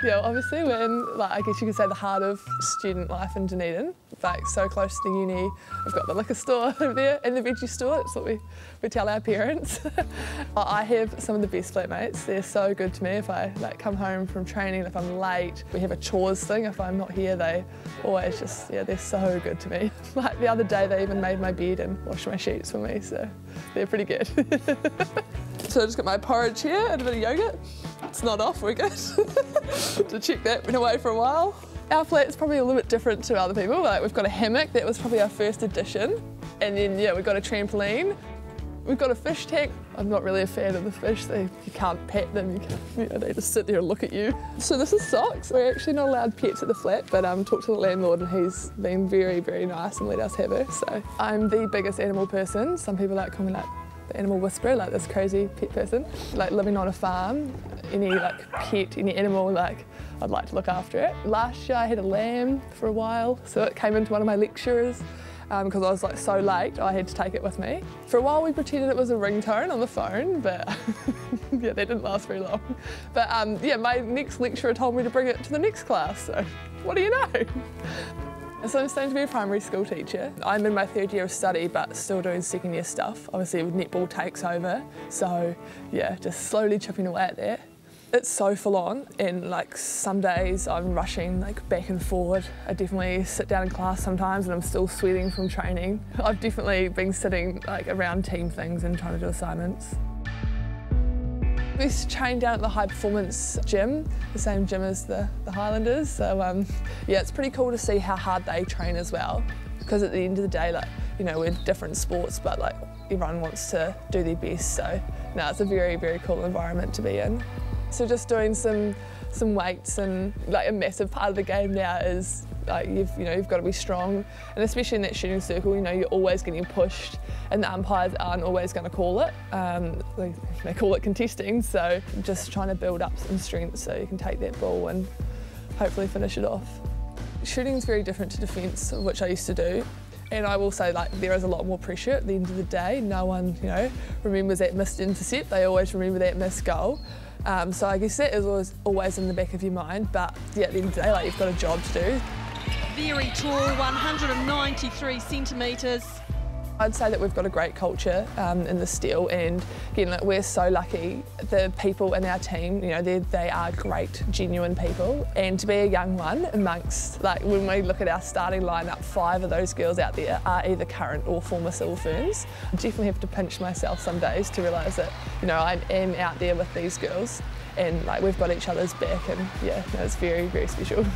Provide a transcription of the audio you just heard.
Yeah, obviously we're in, like, I guess you could say the heart of student life in Dunedin, like so close to the uni. We've got the liquor store over there and the veggie store, that's what we tell our parents. I have some of the best flatmates, they're so good to me. If I come home from training, if I'm late, we have a chores thing, if I'm not here they always just, yeah, they're so good to me. Like the other day they even made my bed and washed my sheets for me, so they're pretty good. So I just got my porridge here and a bit of yoghurt. It's not off, we're good. To check that, been away for a while. Our flat's probably a little bit different to other people. Like we've got a hammock, that was probably our first addition. And then yeah, we've got a trampoline. We've got a fish tank. I'm not really a fan of the fish. You can't pet them, they just sit there and look at you. So this is socks. We're actually not allowed pets at the flat, but talked to the landlord and he's been very, very nice and let us have her. So I'm the biggest animal person. Some people call me the animal whisperer, like this crazy pet person. Like living on a farm, any pet, any animal, I'd like to look after it. Last year I had a lamb for a while, so it came into one of my lecturers because I was so late, I had to take it with me. For a while we pretended it was a ringtone on the phone, but yeah, that didn't last very long. But yeah, my next lecturer told me to bring it to the next class, so what do you know? So I'm studying to be a primary school teacher. I'm in my third year of study, but still doing second year stuff. Obviously netball takes over, so yeah, just slowly chipping away at that. It's so full on, and some days I'm rushing back and forward. I definitely sit down in class sometimes and I'm still sweating from training. I've definitely been sitting around team things and trying to do assignments. We train down at the high performance gym, the same gym as the Highlanders. So yeah, it's pretty cool to see how hard they train as well. Because at the end of the day, we're different sports, but everyone wants to do their best. So no, it's a very, very cool environment to be in. So just doing some weights, and a massive part of the game now is you've got to be strong, and especially in that shooting circle, you're always getting pushed, and the umpires aren't always going to call it. They call it contesting, so just trying to build up some strength so you can take that ball and hopefully finish it off. Shooting is very different to defence, which I used to do. And I will say there is a lot more pressure at the end of the day. No one remembers that missed intercept, they always remember that missed goal. So I guess that is always in the back of your mind, but yeah, at the end of the day, you've got a job to do. Very tall, 193 centimetres. I'd say that we've got a great culture in the steel, and again, we're so lucky. The people in our team, they are great, genuine people. And to be a young one amongst, when we look at our starting lineup, 5 of those girls out there are either current or former civil ferns. I definitely have to pinch myself some days to realise that, I am out there with these girls, and we've got each other's back, and yeah, it's very, very special.